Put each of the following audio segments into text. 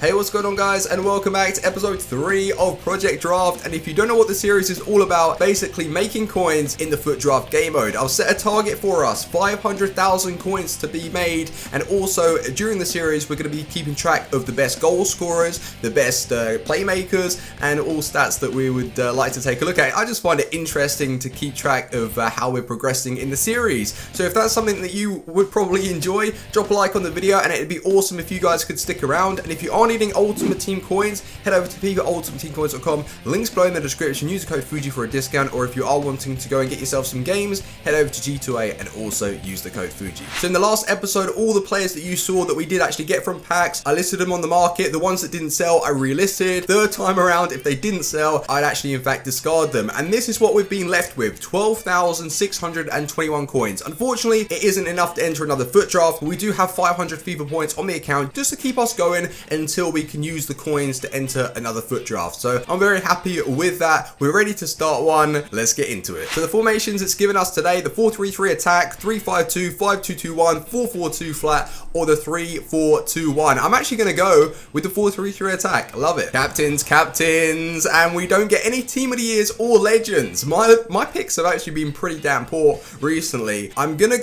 Hey, what's going on guys, and welcome back to episode 3 of Project Draft. And if you don't know what the series is all about, basically making coins in the FUT Draft game mode. I'll set a target for us, 500,000 coins to be made, and also during the series we're going to be keeping track of the best goal scorers, the best playmakers, and all stats that we would like to take a look at. I just find it interesting to keep track of how we're progressing in the series. So if that's something that you would probably enjoy, drop a like on the video, and it'd be awesome if you guys could stick around. And if you aren't needing Ultimate Team coins, head over to FIFAUltimateTeamCoins.com, links below in the description. Use the code Fuji for a discount, or if you are wanting to go and get yourself some games, head over to G2A and also use the code Fuji. So in the last episode, all the players that you saw that we did actually get from packs, I listed them on the market. The ones that didn't sell, I relisted. Third time around, if they didn't sell, I'd actually in fact discard them. And this is what we've been left with, 12,621 coins. Unfortunately, it isn't enough to enter another FUT draft. We do have 500 FIFA points on the account just to keep us going until we can use the coins to enter another FUT draft. So I'm very happy with that. We're ready to start one. Let's get into it. So the formations it's given us today, the 4-3-3 attack, 3-5-2, 5-2-2-1, 4-4-2 flat, or the 3-4-2-1. I'm actually going to go with the 4-3-3 attack. Love it. Captains, and we don't get any team of the years or legends. My picks have actually been pretty damn poor recently. I think we're going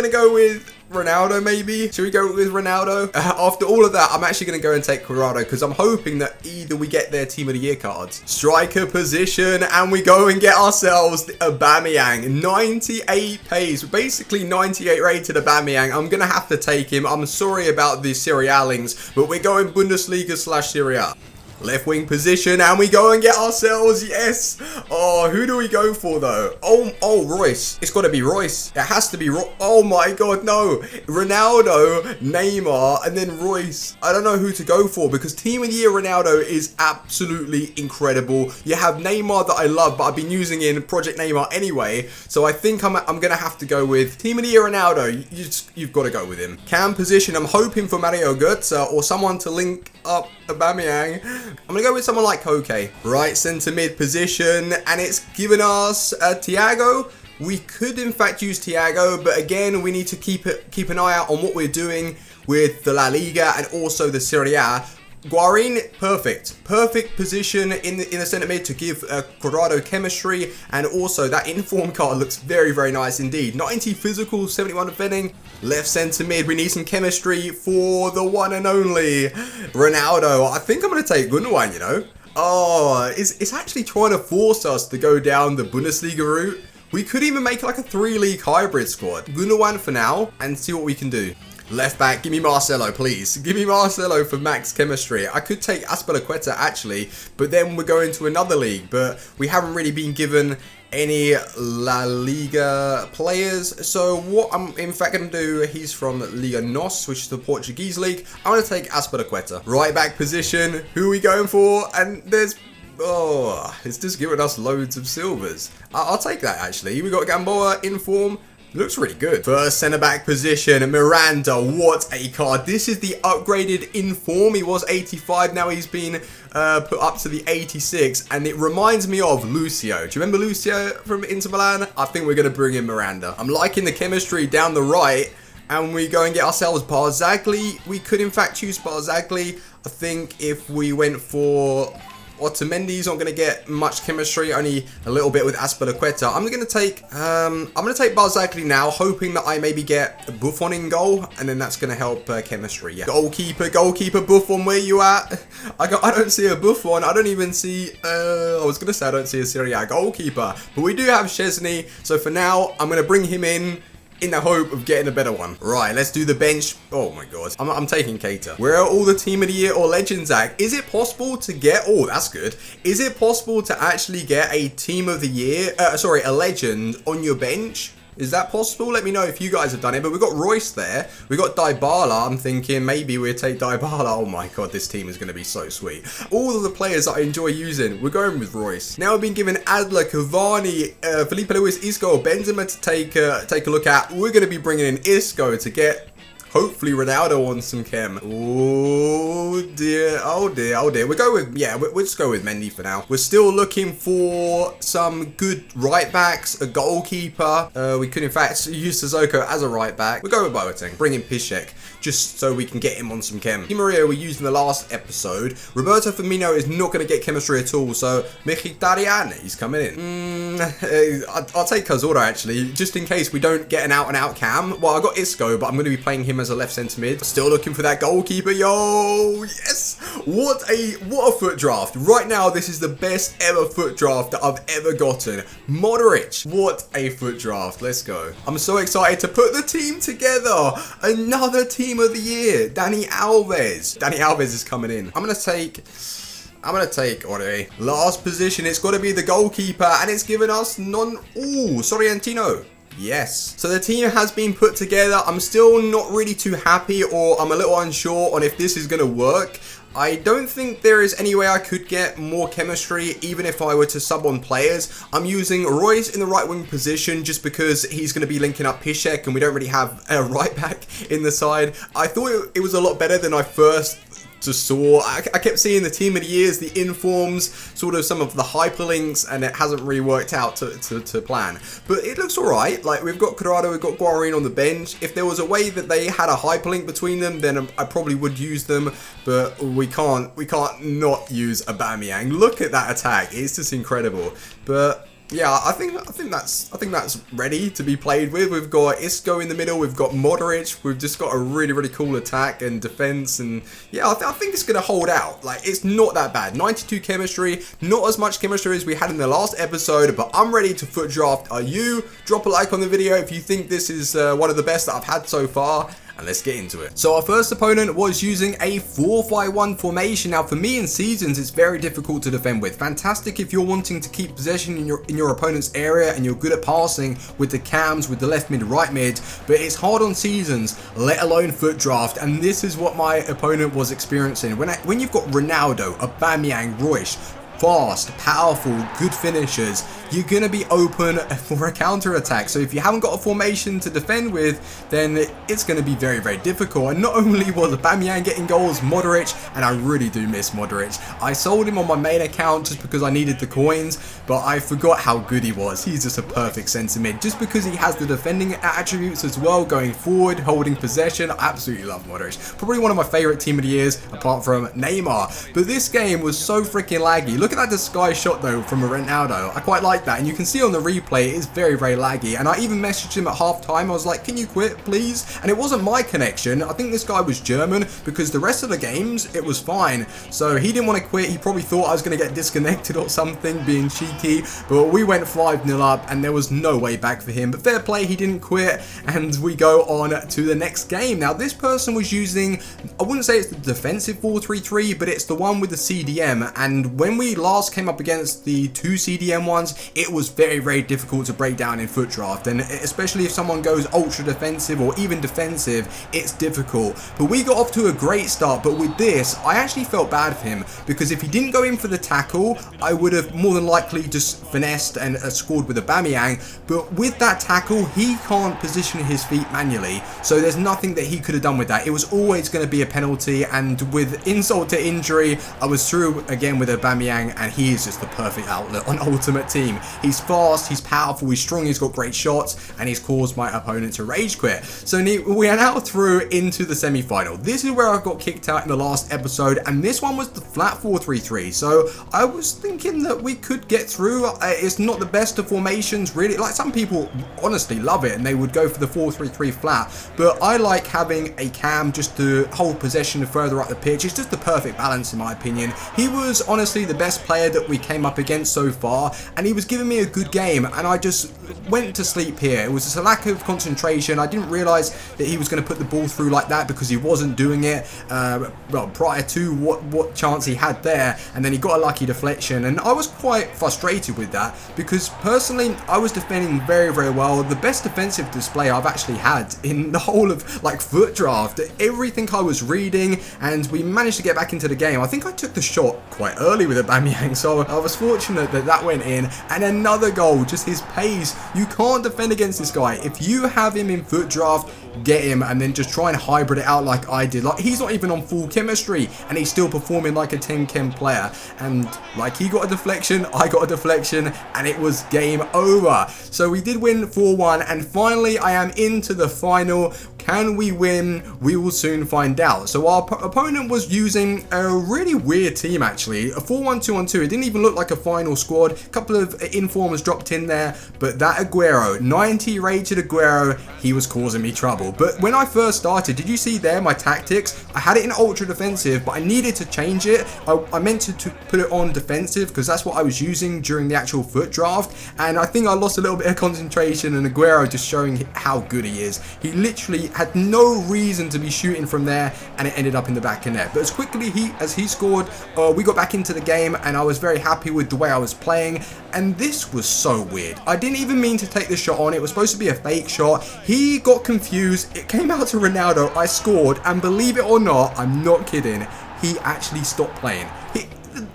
to go with Ronaldo, maybe. Should we go with Ronaldo? After all of that, I'm actually going to go and take Terodde because I'm hoping that either we get their team of the year cards. Striker position, and we go and get ourselves the Aubameyang. 98 pace, basically 98 rated Aubameyang. I'm going to have to take him. I'm sorry about the Serie A links, but we're going Bundesliga/Serie A. Left wing position, and we go and get ourselves, yes. Oh, who do we go for though? Oh, Royce. It's got to be Royce. It has to be Oh my god, no. Ronaldo, Neymar, and then Royce. I don't know who to go for because team of the year Ronaldo is absolutely incredible. You have Neymar that I love, but I've been using in Project Neymar anyway. So I think I'm gonna have to go with team of the year Ronaldo. You've got to go with him. Cam position, I'm hoping for Mario Götze or someone to link up Aubameyang. I'm going to go with someone like Koke. Right centre mid position, and it's given us Thiago. We could in fact use Thiago, but again, we need to keep an eye out on what we're doing with the La Liga and also the Serie A. Guarin, perfect position in the centre mid to give Corrado chemistry, and also that inform card looks very nice indeed. 90 physical, 71 defending. Left centre mid, we need some chemistry for the one and only Ronaldo. I think I'm going to take Gundogan, you know. Oh, it's actually trying to force us to go down the Bundesliga route. We could even make like a 3-league hybrid squad. Gundogan for now and see what we can do. Left back, give me Marcelo, please. Give me Marcelo for max chemistry. I could take Azpilicueta actually, but then we're going to another league. But we haven't really been given any La Liga players. So what I'm in fact going to do, he's from Liga NOS, which is the Portuguese league. I'm going to take Azpilicueta. Right back position, who are we going for? And there's... oh, it's just giving us loads of silvers. I'll take that actually. We got Gamboa in form. Looks really good. First centre-back position, Miranda, what a card. This is the upgraded inform. He was 85, now he's been put up to the 86, and it reminds me of Lucio. Do you remember Lucio from Inter Milan? I think we're going to bring in Miranda. I'm liking the chemistry down the right, and we go and get ourselves Barzagli. We could in fact choose Barzagli. I think if we went for... Otamendi's not going to get much chemistry, only a little bit with Azpilicueta. I'm going to take Barzagli now, hoping that I maybe get Buffon in goal, and then that's going to help chemistry. Yeah. Goalkeeper Buffon, where you at? I don't see a Buffon. I don't even see. I was going to say I don't see a Serie A goalkeeper, but we do have Szczesny. So for now, I'm going to bring him in the hope of getting a better one. Right, let's do the bench. Oh my god. I'm taking Keita. Where are all the team of the year or legends at? Is it possible to get... oh, that's good. Is it possible to actually get a team of the year... sorry, a legend on your bench? Is that possible? Let me know if you guys have done it. But we've got Royce there. We've got Dybala. I'm thinking maybe we'll take Dybala. Oh my god, this team is going to be so sweet. All of the players that I enjoy using, we're going with Royce. Now we've been given Adler, Cavani, Felipe Luis, Isco, Benzema to take a look at. We're going to be bringing in Isco to get... hopefully Ronaldo on some chem. Oh dear. dear, oh dear, oh dear. We'll go with, yeah, we'll just go with Mandi for now. We're still looking for some good right backs, a goalkeeper. We could in fact use Sanogo as a right back. We'll go with Boateng, bring in Pique, just so we can get him on some chem. Di Maria we used in the last episode. Roberto Firmino is not going to get chemistry at all, so Mkhitaryan, he's coming in. I'll take Cazorla actually, just in case we don't get an out-and-out cam. Well, I got Isco, but I'm going to be playing him as a left centre mid. Still looking for that goalkeeper, yo, yes! What a foot draft. Right now, this is the best ever foot draft that I've ever gotten. Modric, what a foot draft. Let's go. I'm so excited to put the team together. Another team of the year. Dani Alves. Dani Alves is coming in. I'm going to take last position. It's got to be the goalkeeper, and it's given us Sorrentino. Yes. So the team has been put together. I'm still not really too happy, or I'm a little unsure on if this is going to work. I don't think there is any way I could get more chemistry, even if I were to sub on players. I'm using Royce in the right wing position just because he's going to be linking up Pique, and we don't really have a right back in the side. I thought it was a lot better than I first saw. I kept seeing the team of the years, the informs, sort of some of the hyperlinks, and it hasn't really worked out to plan. But it looks alright. Like, we've got Terodde, we've got Guarin on the bench. If there was a way that they had a hyperlink between them, then I probably would use them. But we can't not use Aubameyang. Look at that attack. It's just incredible. But yeah, I think that's ready to be played with. We've got Isco in the middle. We've got Modric. We've just got a really cool attack and defense. And yeah, I think it's gonna hold out. Like, it's not that bad. 92 chemistry, not as much chemistry as we had in the last episode. But I'm ready to foot draft. Are you? Drop a like on the video if you think this is one of the best that I've had so far. And let's get into it. So our first opponent was using a 4-5-1 formation. Now for me in seasons, it's very difficult to defend with. Fantastic if you're wanting to keep possession in your opponent's area and you're good at passing with the cams, with the left mid, right mid, but it's hard on seasons, let alone foot draft. And this is what my opponent was experiencing. When you've got Ronaldo, Aubameyang, Royce, fast, powerful, good finishers, you're going to be open for a counter-attack. So if you haven't got a formation to defend with, then it's going to be very difficult. And not only was Aubameyang getting goals, Modric, and I really do miss Modric. I sold him on my main account just because I needed the coins, but I forgot how good he was. He's just a perfect centre mid, just because he has the defending attributes as well, going forward, holding possession. I absolutely love Modric. Probably one of my favourite team of the years, apart from Neymar. But this game was so freaking laggy. Look at that disguise shot though from Ronaldo. I quite like that, and you can see on the replay it is very laggy. And I even messaged him at half time. I was like, can you quit please? And it wasn't my connection. I think this guy was German, because the rest of the games it was fine. So he didn't want to quit. He probably thought I was going to get disconnected or something, being cheeky. But we went 5-0 up and there was no way back for him. But fair play, he didn't quit, and we go on to the next game. Now this person was using, I wouldn't say it's the defensive 4-3-3, but it's the one with the CDM. And when we last came up against the 2 CDM ones, it was very difficult to break down in foot draft, and especially if someone goes ultra defensive or even defensive, it's difficult. But we got off to a great start, but with this I actually felt bad for him, because if he didn't go in for the tackle, I would have more than likely just finessed and scored with Aubameyang. But with that tackle, he can't position his feet manually, so there's nothing that he could have done with that. It was always going to be a penalty, and with insult to injury, I was through again with Aubameyang, and he is just the perfect outlet on Ultimate Team. He's fast, he's powerful, he's strong, he's got great shots, and he's caused my opponent to rage quit. So we are now through into the semi-final. This is where I got kicked out in the last episode, and this one was the flat 4-3-3. So I was thinking that we could get through. It's not the best of formations, really. Like, some people honestly love it, and they would go for the 4-3-3 flat. But I like having a cam just to hold possession further up the pitch. It's just the perfect balance in my opinion. He was honestly the best player that we came up against so far, and he was giving me a good game, and I just went to sleep here. It was just a lack of concentration. I didn't realise that he was going to put the ball through like that, because he wasn't doing it well prior to what chance he had there, and then he got a lucky deflection, and I was quite frustrated with that, because personally I was defending very well. The best defensive display I've actually had in the whole of like foot draft. Everything I was reading, and we managed to get back into the game. I think I took the shot quite early with Aubameyang, so I was fortunate that went in, and another goal. Just his pace. You can't defend against this guy. If you have him in FUT Draft, get him and then just try and hybrid it out like I did. Like, he's not even on full chemistry and he's still performing like a 10 chem player. And like, he got a deflection, I got a deflection, and it was game over. So we did win 4-1, and finally I am into the final. Can we win? We will soon find out. So our opponent was using a really weird team, actually. A 4-1-2-on-2. It didn't even look like a final squad. A couple of informers dropped in there. But that Aguero, 90 rated Aguero, he was causing me trouble. But when I first started, did you see there my tactics? I had it in ultra defensive, but I needed to change it. I meant to put it on defensive because that's what I was using during the actual FUT draft. And I think I lost a little bit of concentration, and Aguero just showing how good he is. He literally had no reason to be shooting from there, and it ended up in the back of net. But as quickly as he scored, we got back into the game, and I was very happy with the way I was playing. And this was so weird. I didn't even mean to take the shot on. It was supposed to be a fake shot. He got confused. It came out to Ronaldo. I scored, and believe it or not, I'm not kidding, he actually stopped playing.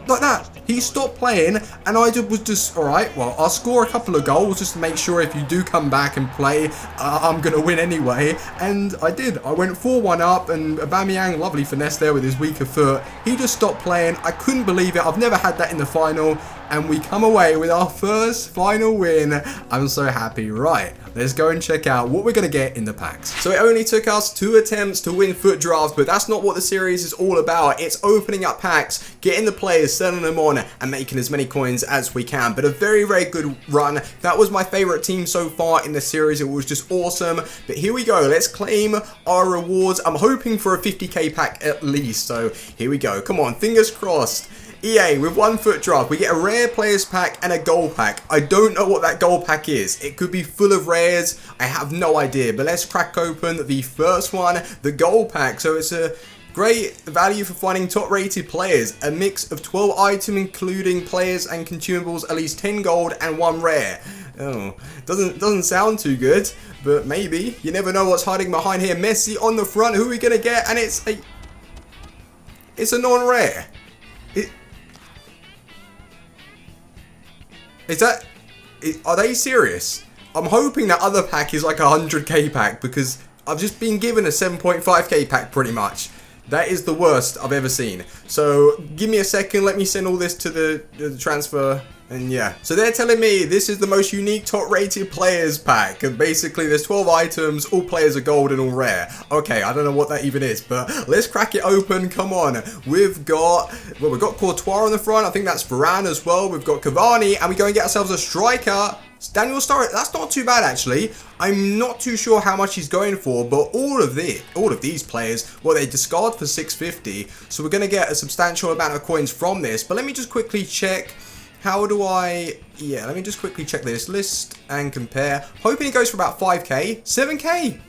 Like that. He stopped playing, and I was just, alright, well, I'll score a couple of goals just to make sure if you do come back and play, I'm going to win anyway. And I did. I went 4-1 up, and Aubameyang, lovely finesse there with his weaker foot. He just stopped playing. I couldn't believe it. I've never had that in the final. And we come away with our first final win. I'm so happy. Right, let's go and check out what we're going to get in the packs. So it only took us 2 attempts to win FUT Draft, but that's not what the series is all about. It's opening up packs, getting the players, selling them on, and making as many coins as we can. But a very, very good run. That was my favorite team so far in the series. It was just awesome. But here we go. Let's claim our rewards. I'm hoping for a 50k pack at least. So here we go. Come on, fingers crossed. EA, with 1 FUT Draft, we get a rare players pack and a gold pack. I don't know what that gold pack is. It could be full of rares. I have no idea. But let's crack open the first one, the gold pack. So it's a great value for finding top rated players. A mix of 12 items including players and consumables, at least 10 gold and 1 rare. Oh, doesn't sound too good, but maybe. You never know what's hiding behind here. Messi on the front. Who are we going to get? And it's a non-rare. Are they serious? I'm hoping that other pack is like a 100k pack, because I've just been given a 7.5k pack pretty much. That is the worst I've ever seen. So give me a second, let me send all this to the transfer. And yeah, so they're telling me this is the most unique top rated players pack, and basically there's 12 items, all players are gold and all rare. Okay, I don't know what that even is, but let's crack it open. Come on. We've got Courtois on the front. I think that's Varane as well. We've got Cavani, and we go and get ourselves a striker. Daniel Sturridge, that's not too bad actually. I'm not too sure how much he's going for, but all of these players, well, they discard for 650, so we're going to get a substantial amount of coins from this. But let me just quickly check. How do I... Yeah, let me just quickly check this list and compare. Hoping it goes for about 5k. 7k!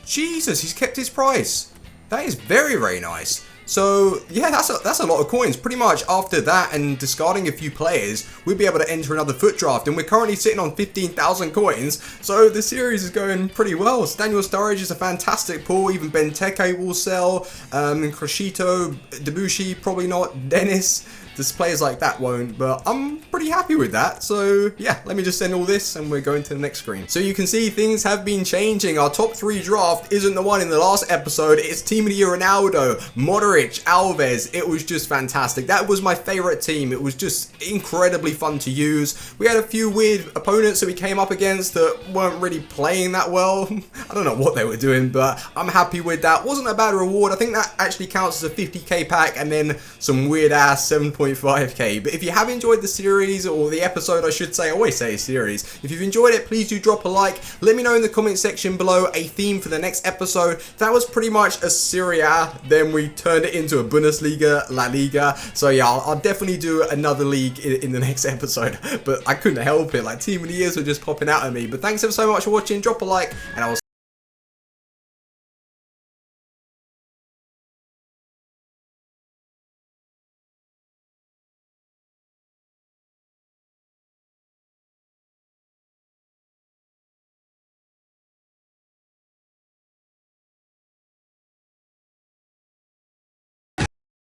Jesus, he's kept his price. That is very, very nice. So, yeah, that's a lot of coins. Pretty much after that and discarding a few players, we'll be able to enter another FUT Draft. And we're currently sitting on 15,000 coins. So, the series is going pretty well. Daniel Sturridge is a fantastic pull. Even Benteke will sell. Crescito, Debussy, probably not. Dennis. There's players like that won't, but I'm pretty happy with that. So yeah, let me just send all this and we're going to the next screen. So you can see things have been changing. Our top 3 draft isn't the one in the last episode. It's Team of the Year Ronaldo, Modric, Alves. It was just fantastic. That was my favorite team. It was just incredibly fun to use. We had a few weird opponents that we came up against that weren't really playing that well. I don't know what they were doing, but I'm happy with that. Wasn't a bad reward. I think that actually counts as a 50k pack and then some weird ass 7.5k. But if you have enjoyed the series, or the episode I should say, I always say series, if you've enjoyed it, please do drop a like. Let me know in the comment section below a theme for the next episode. That was pretty much a Serie A, then we turned it into a Bundesliga, La Liga. So yeah, I'll definitely do another league in the next episode, but I couldn't help it. Like, Team of the Years were just popping out at me. But thanks ever so much for watching. Drop a like, and I will